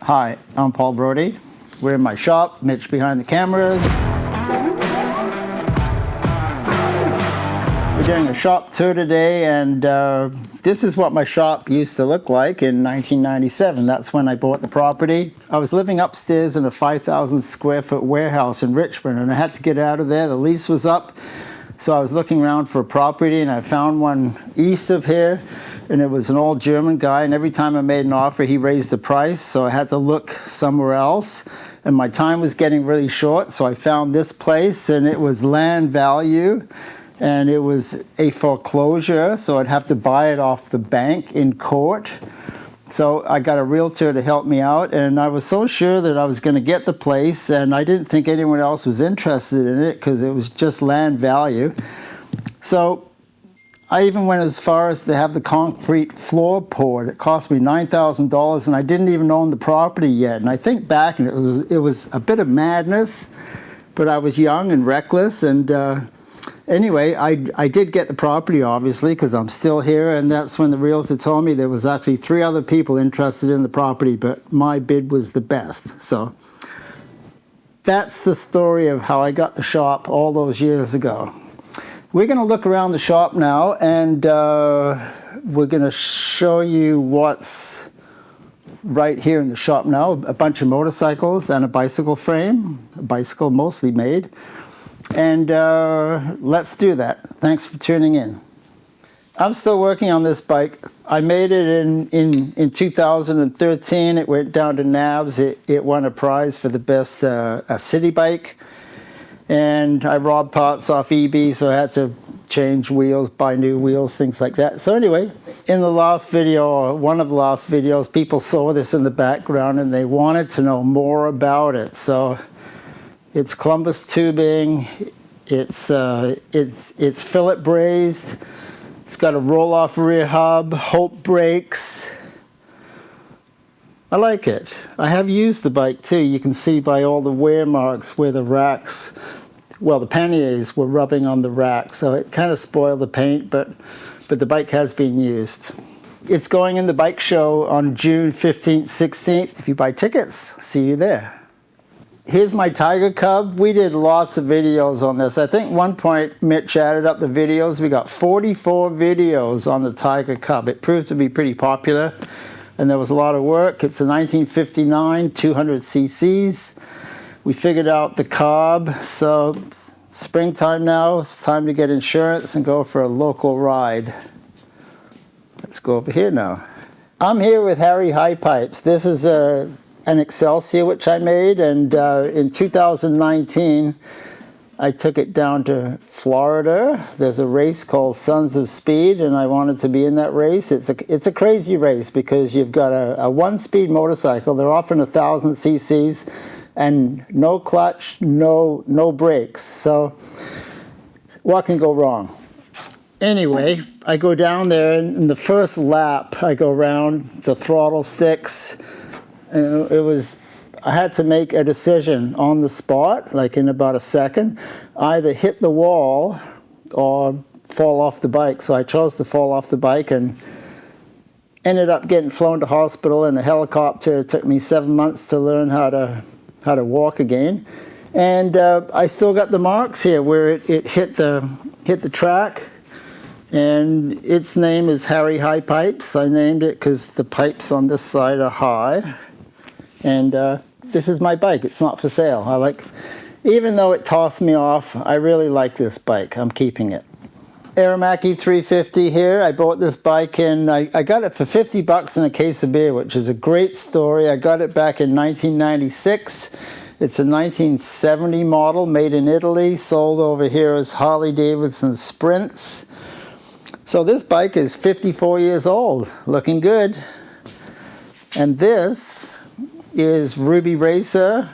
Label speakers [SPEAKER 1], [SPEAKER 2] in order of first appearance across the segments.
[SPEAKER 1] Hi, I'm Paul Brodie. We're in my shop, Mitch behind the cameras. We're doing a shop tour today, and this is what my shop used to look like in 1997. That's when I bought the property. I was living upstairs in a 5,000 square foot warehouse in Richmond, and I had to get out of there. The lease was up, so I was looking around for a property, and I found one east of here. And it was an old German guy, and every time I made an offer, he raised the price, so I had to look somewhere else. And my time was getting really short, so I found this place, and it was land value, and it was a foreclosure, so I'd have to buy it off the bank in court. So I got a realtor to help me out, and I was so sure that I was going to get the place, and I didn't think anyone else was interested in it because it was just land value. So I even went as far as to have the concrete floor poured. It cost me $9,000, and I didn't even own the property yet. And I think back, and it was a bit of madness, but I was young and reckless. And anyway, I did get the property, obviously, because I'm still here. And that's when the realtor told me there was actually 3 other people interested in the property, but my bid was the best. So that's the story of how I got the shop all those years ago. We're going to look around the shop now, and we're going to show you what's right here in the shop now. A bunch of motorcycles and a bicycle frame, a bicycle mostly made. And let's do that. Thanks for tuning in. I'm still working on this bike. I made it in 2013. It went down to NABS. It won a prize for the best a city bike. And I robbed parts off eBay, so I had to change wheels, buy new wheels, things like that. So anyway, in the last video, or one of the last videos, people saw this in the background and they wanted to know more about it. So it's Columbus tubing, it's fillet brazed, it's got a roll-off rear hub, Hope brakes. I like it. I have used the bike too. You can see by all the wear marks where the racks, well, the panniers were rubbing on the rack, so it kind of spoiled the paint, but the bike has been used. It's going in the bike show on June 15th, 16th. If you buy tickets, see you there. Here's my Tiger Cub. We did lots of videos on this. I think one point Mitch added up the videos. We got 44 videos on the Tiger Cub. It proved to be pretty popular. And there was a lot of work. It's a 1959, 200 cc's. We figured out the carb, so springtime now, it's time to get insurance and go for a local ride. Let's go over here now. I'm here with Harry High Pipes. This is an Excelsior which I made, and in 2019, I took it down to Florida. There's a race called Sons of Speed, and I wanted to be in that race. It's a crazy race because you've got a one-speed motorcycle. They're often 1,000 cc's, and no clutch, no brakes. So what can go wrong? Anyway, I go down there, and in the first lap, I go around, the throttle sticks, and I had to make a decision on the spot, like in about a second, either hit the wall or fall off the bike. So I chose to fall off the bike and ended up getting flown to hospital in a helicopter. It took me 7 months to learn how to walk again. And I still got the marks here where it hit the track. And its name is Harry High Pipes. I named it because the pipes on this side are high. And this is my bike. It's not for sale. Even though it tossed me off, I really like this bike. I'm keeping it. Aramaki 350 here. I bought this bike I got it for 50 bucks in a case of beer, which is a great story. I got it back in 1996. It's a 1970 model made in Italy, sold over here as Harley Davidson Sprints. So this bike is 54 years old, looking good. And this is Ruby Racer.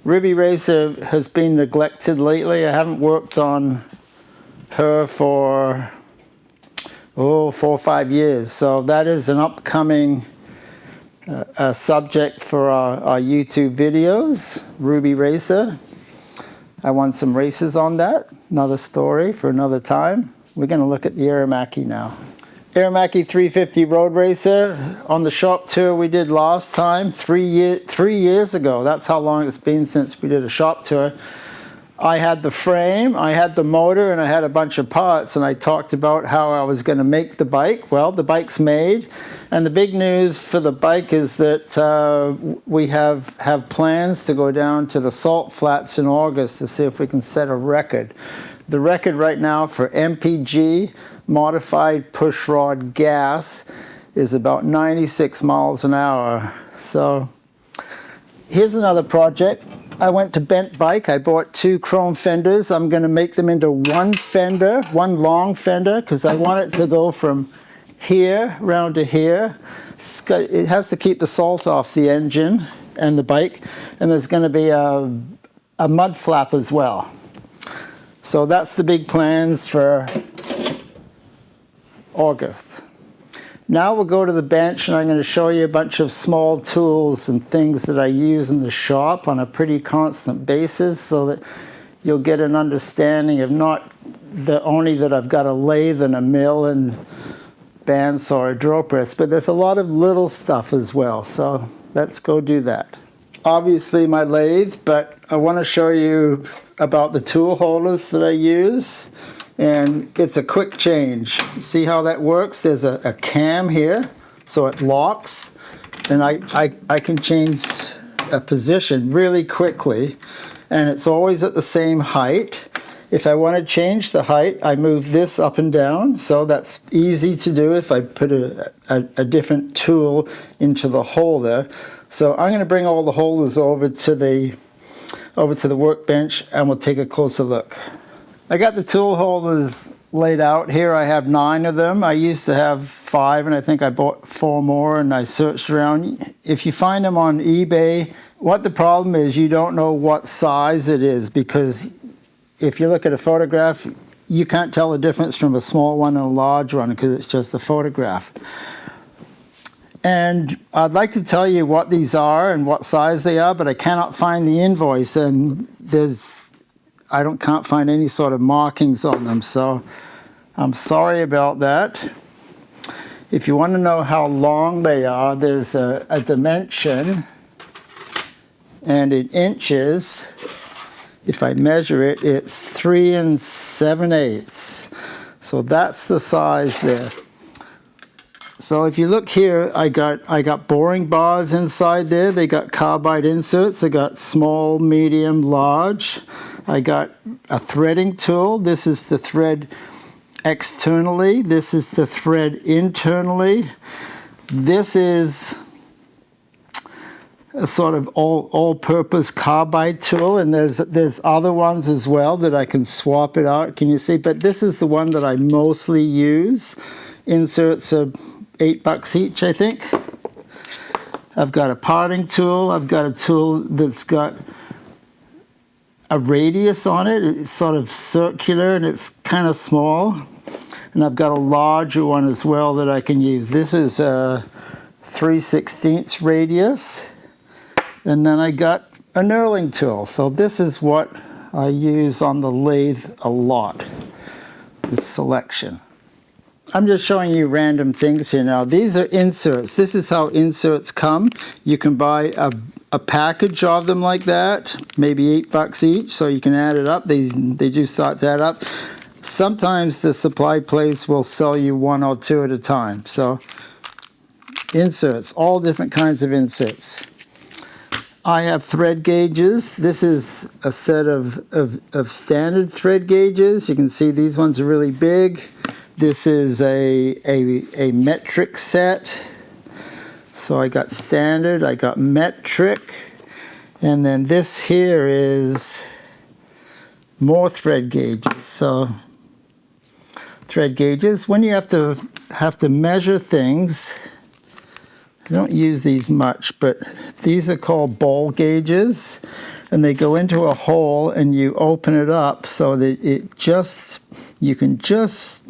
[SPEAKER 1] Ruby Racer has been neglected lately. I haven't worked on her for 4 or 5 years. So that is an upcoming subject for our YouTube videos, Ruby Racer. I won some races on that. Another story for another time. We're going to look at the Aramaki now. Aramaki 350 road racer on the shop tour we did last time, 3 years ago. That's how long it's been since we did a shop tour. I had the frame, I had the motor, and I had a bunch of parts, and I talked about how I was going to make the bike. Well, the bike's made, and the big news for the bike is that we have plans to go down to the Salt Flats in August to see if we can set a record. The record right now for MPG, modified pushrod gas, is about 96 miles an hour. So here's another project. I went to Bent Bike. I bought 2 chrome fenders. I'm going to make them into one fender, one long fender, because I want it to go from here round to here. It has to keep the salt off the engine and the bike. And there's going to be a mud flap as well. So that's the big plans for August. Now we'll go to the bench, and I'm going to show you a bunch of small tools and things that I use in the shop on a pretty constant basis, so that you'll get an understanding of not only that I've got a lathe and a mill and bandsaw or drill press, but there's a lot of little stuff as well. So let's go do that. Obviously my lathe, but I want to show you about the tool holders that I use. And it's a quick change. See how that works? There's a cam here, so it locks, and I can change a position really quickly, and it's always at the same height. If I want to change the height, I move this up and down, so that's easy to do if I put a different tool into the holder. So I'm going to bring all the holders over to the workbench, and we'll take a closer look. I got the tool holders laid out here. I have 9 of them. I used to have 5, and I think I bought 4 more, and I searched around. If you find them on eBay, what the problem is, you don't know what size it is, because if you look at a photograph, you can't tell the difference from a small one and a large one because it's just a photograph. And I'd like to tell you what these are and what size they are, but I cannot find the invoice, and I can't find any sort of markings on them, so I'm sorry about that. If you want to know how long they are, there's a dimension, and in inches, if I measure it, it's 3 7/8. So that's the size there. So if you look here, I got boring bars inside there. They got carbide inserts. I got small, medium, large. I got a threading tool. This is to thread externally. This is to thread internally. This is a sort of all-purpose carbide tool, and there's other ones as well that I can swap it out. Can you see? But this is the one that I mostly use. Inserts are $8 each, I think. I've got a parting tool. I've got a tool that's got a radius on it. It's sort of circular, and it's kind of small. And I've got a larger one as well that I can use. This is a 3/16 radius. And then I got a knurling tool. So this is what I use on the lathe a lot, this selection. I'm just showing you random things here now. These are inserts. This is how inserts come. You can buy a package of them like that, maybe $8 each, so you can add it up. They do start to add up. Sometimes the supply place will sell you 1 or 2 at a time. So inserts, all different kinds of inserts. I have thread gauges. This is a set of standard thread gauges. You can see these ones are really big. This is a metric set. So I got standard, I got metric, and then this here is more thread gauges. So thread gauges, when you have to measure things, I don't use these much, but these are called ball gauges, and they go into a hole and you open it up so that you can just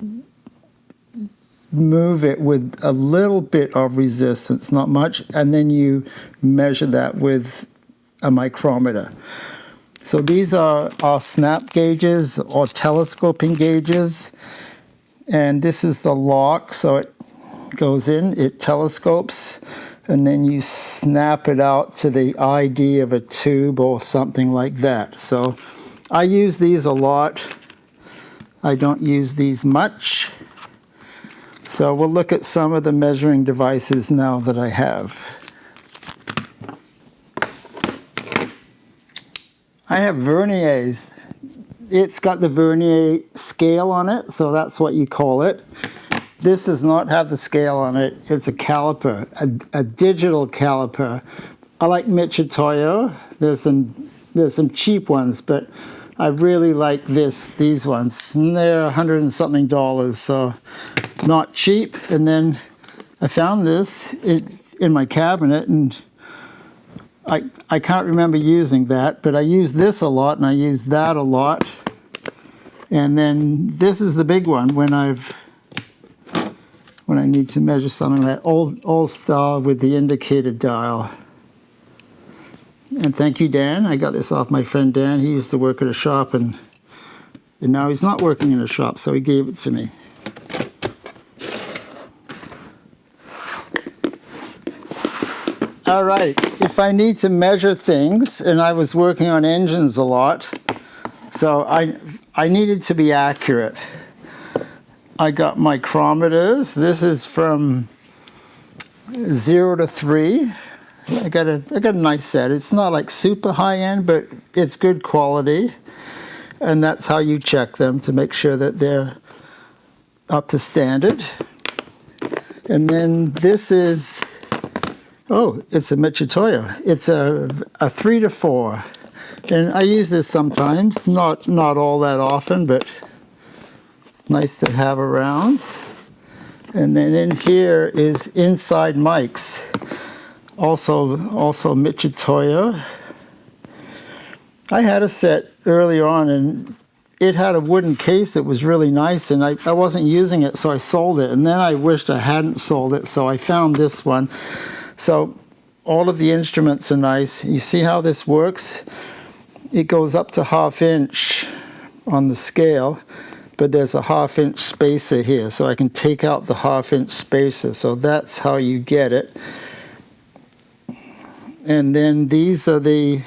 [SPEAKER 1] move it with a little bit of resistance, not much, and then you measure that with a micrometer. So these are snap gauges or telescoping gauges. And this is the lock, so it goes in, it telescopes, and then you snap it out to the ID of a tube or something like that. So I use these a lot. I don't use these much. So we'll look at some of the measuring devices now that I have. I have verniers. It's got the vernier scale on it, so that's what you call it. This does not have the scale on it. It's a caliper, a digital caliper. I like Mitutoyo. There's some cheap ones, but I really like these ones. And they're $100 and something, so not cheap. And then I found this in my cabinet, and I can't remember using that, but I use this a lot, and I use that a lot. And then this is the big one when I need to measure something like old style with the indicator dial. And thank you, Dan. I got this off my friend Dan. He used to work at a shop, and now he's not working in a shop, so he gave it to me. All right, if I need to measure things, and I was working on engines a lot, so I needed to be accurate. I got micrometers. This is from 0 to 3. I got a nice set. It's not like super high end, but it's good quality. And that's how you check them to make sure that they're up to standard. And then this is, oh, it's a Mitutoyo. It's a 3 to 4. And I use this sometimes, not all that often, but it's nice to have around. And then in here is inside mics, also Mitutoyo. I had a set earlier on, and it had a wooden case that was really nice, and I wasn't using it, so I sold it. And then I wished I hadn't sold it, so I found this one. So all of the instruments are nice. You see how this works? It goes up to 1/2 inch on the scale, but there's a 1/2 inch spacer here, so I can take out the 1/2 inch spacer. So that's how you get it. And then these are the,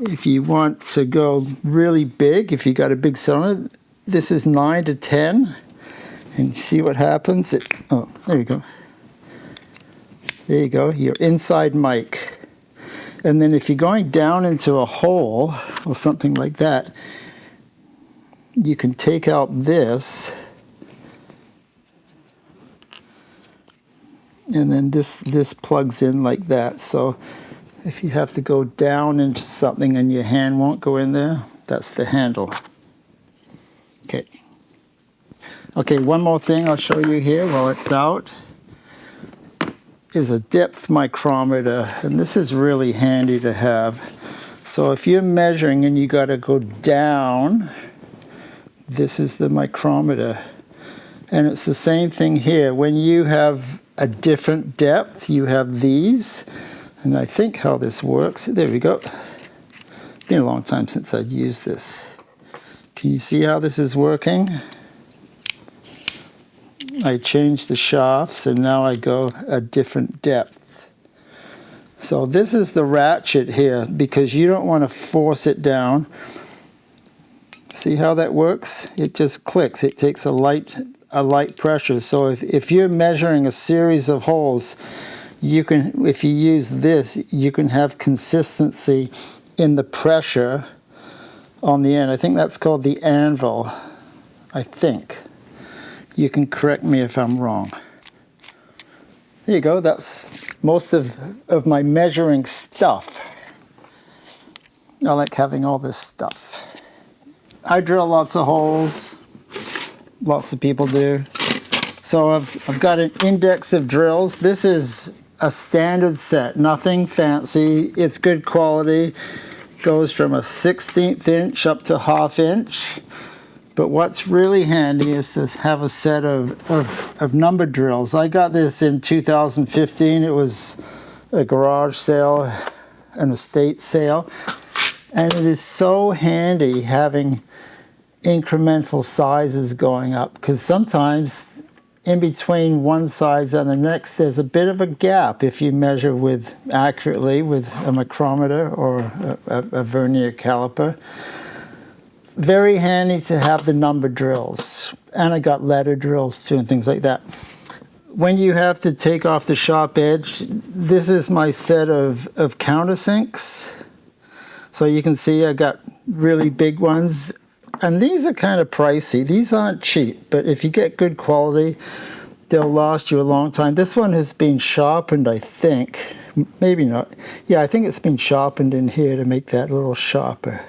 [SPEAKER 1] if you want to go really big, if you got a big cylinder, this is 9 to 10. And you see what happens? Oh, there you go. There you go, your inside mic. And then if you're going down into a hole or something like that, you can take out this, and then this plugs in like that. So if you have to go down into something and your hand won't go in there, that's the handle. Okay. Okay, one more thing I'll show you here while it's out is a depth micrometer, and this is really handy to have. So if you're measuring and you got to go down, this is the micrometer. And it's the same thing here. When you have a different depth, you have these. And I think how this works, there we go. Been a long time since I've used this. Can you see how this is working? I changed the shafts, and now I go a different depth. So this is the ratchet here, because you don't want to force it down. See how that works? It just clicks. It takes a light pressure. So if you're measuring a series of holes, you can, if you use this, you can have consistency in the pressure on the end. I think that's called the anvil, I think. You can correct me if I'm wrong. There you go, that's most of my measuring stuff. I like having all this stuff. I drill lots of holes, lots of people do. So I've got an index of drills. This is a standard set, nothing fancy. It's good quality. Goes from a 1/16 inch up to 1/2 inch. But what's really handy is to have a set of number drills. I got this in 2015. It was a garage sale, an estate sale. And it is so handy having incremental sizes going up, because sometimes in between one size and the next there's a bit of a gap if you measure accurately with a micrometer or a vernier caliper. Very handy to have the number drills, and I got letter drills too and things like that. When you have to take off the sharp edge, this is my set of countersinks. So you can see I got really big ones, and these are kind of pricey. These aren't cheap, but if you get good quality, they'll last you a long time. This one has been sharpened, I think. Maybe not. Yeah, I think it's been sharpened in here to make that a little sharper.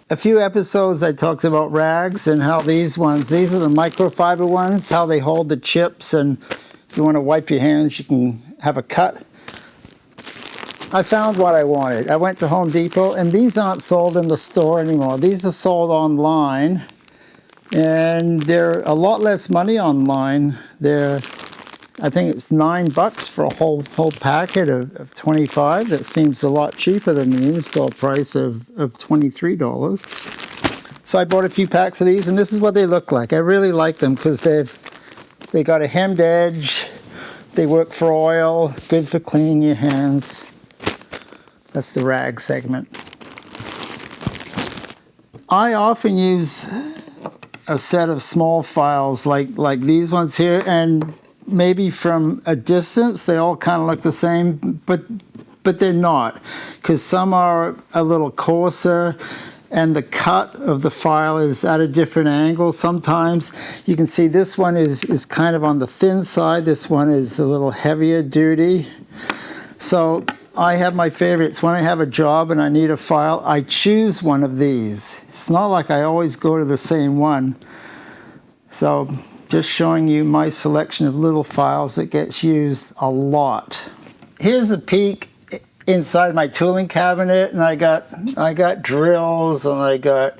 [SPEAKER 1] A few episodes I talked about rags and how these are the microfiber ones, how they hold the chips, and if you want to wipe your hands, you can have a cut. I found what I wanted. I went to Home Depot, and these aren't sold in the store anymore. These are sold online, and they're a lot less money online. I think it's $9 for a whole packet of 25. That seems a lot cheaper than the in-store price of $23. So I bought a few packs of these, and this is what they look like. I really like them because they got a hemmed edge. They work for oil, good for cleaning your hands. That's the rag segment. I often use a set of small files like these ones here, and maybe from a distance they all kind of look the same, but they're not, because some are a little coarser and the cut of the file is at a different angle. Sometimes you can see this one is kind of on the thin side, this one is a little heavier duty. So I have my favorites. When I have a job and I need a file, I choose one of these. It's not like I always go to the same one. So just showing you my selection of little files that gets used a lot. Here's a peek inside my tooling cabinet, and I got drills, and I got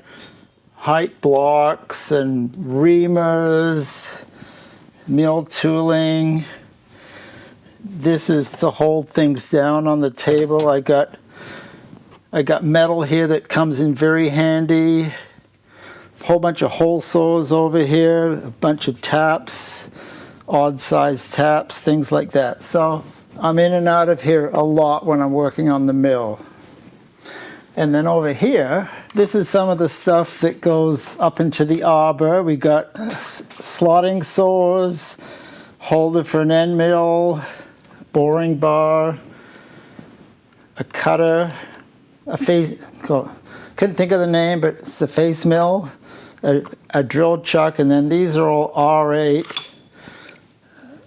[SPEAKER 1] height blocks and reamers, mill tooling. This is to hold things down on the table. I got metal here that comes in very handy. Whole bunch of hole saws over here, a bunch of taps, odd sized taps, things like that. So I'm in and out of here a lot when I'm working on the mill. And then over here, this is some of the stuff that goes up into the arbor. We got slotting saws, holder for an end mill, boring bar, a cutter, a face, couldn't think of the name, but it's a face mill, a drill chuck, and then these are all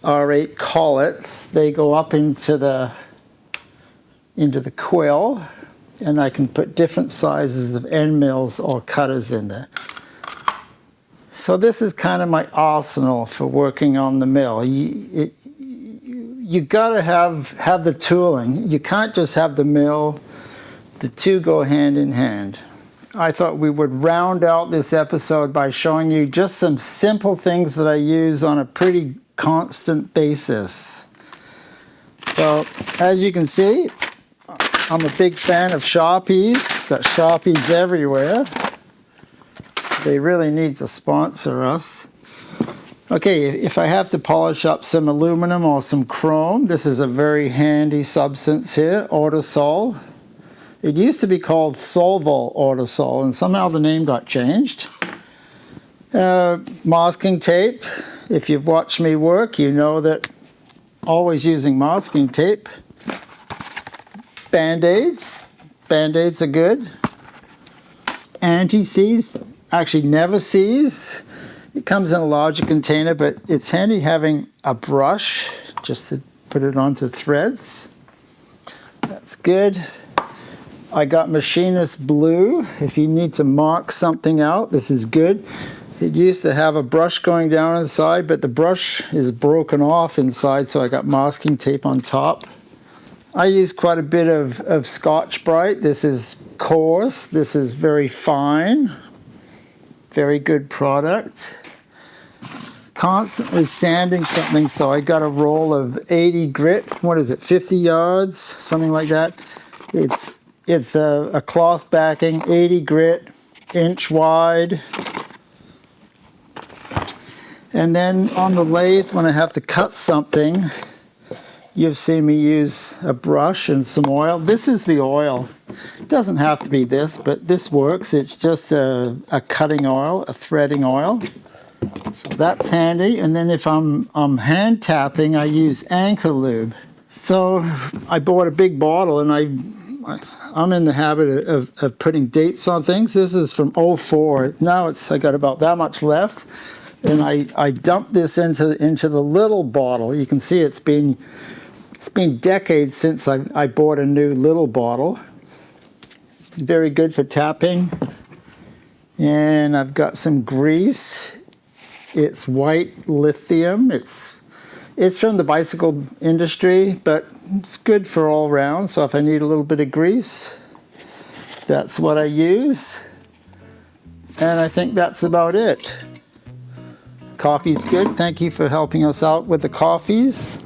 [SPEAKER 1] R8 collets. They go up into the quill, and I can put different sizes of end mills or cutters in there. So this is kind of my arsenal for working on the mill. You gotta have the tooling. You can't just have the mill. The two go hand in hand. I thought we would round out this episode by showing you just some simple things that I use on a pretty constant basis. So as you can see, I'm a big fan of Sharpies. Got Sharpies everywhere. They really need to sponsor us. Okay, if I have to polish up some aluminum or some chrome, this is a very handy substance here, Autosol. It used to be called Solvol Autosol, and somehow the name got changed. Masking tape. If you've watched me work, you know that always using masking tape. Band-Aids. Band-Aids are good. Anti-seize. Actually never seize. It comes in a larger container, but it's handy having a brush just to put it onto threads. That's good. I got machinist blue. If you need to mark something out, this is good. It used to have a brush going down inside, but the brush is broken off inside, so I got masking tape on top. I use quite a bit of Scotch-Brite. This is coarse. This is very fine. Very good product. Constantly sanding something, so I got a roll of 80 grit. What is it, 50 yards? Something like that. It's It's a cloth backing, 80 grit, inch wide. And then on the lathe, when I have to cut something, you've seen me use a brush and some oil. This is the oil. It doesn't have to be this, but this works. It's just a cutting oil, a threading oil. So that's handy. And then if I'm hand tapping, I use anchor lube. So I bought a big bottle, and I'm in the habit of putting dates on things. This is from '04. Now I got about that much left. And I dumped this into the little bottle. You can see it's been decades since I bought a new little bottle. Very good for tapping. And I've got some grease. It's white lithium. It's from the bicycle industry, but it's good for all round. So if I need a little bit of grease, that's what I use. And I think that's about it. Coffee's good. Thank you for helping us out with the coffees.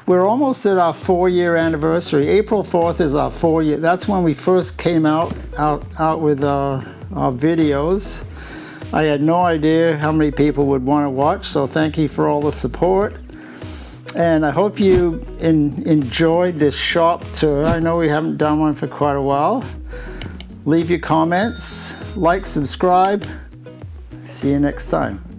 [SPEAKER 1] We're almost at our 4-year anniversary. April 4th is our 4-year. That's when we first came out with our videos. I had no idea how many people would want to watch, so thank you for all the support. And I hope you enjoyed this shop tour. I know we haven't done one for quite a while. Leave your comments, like, subscribe. See you next time.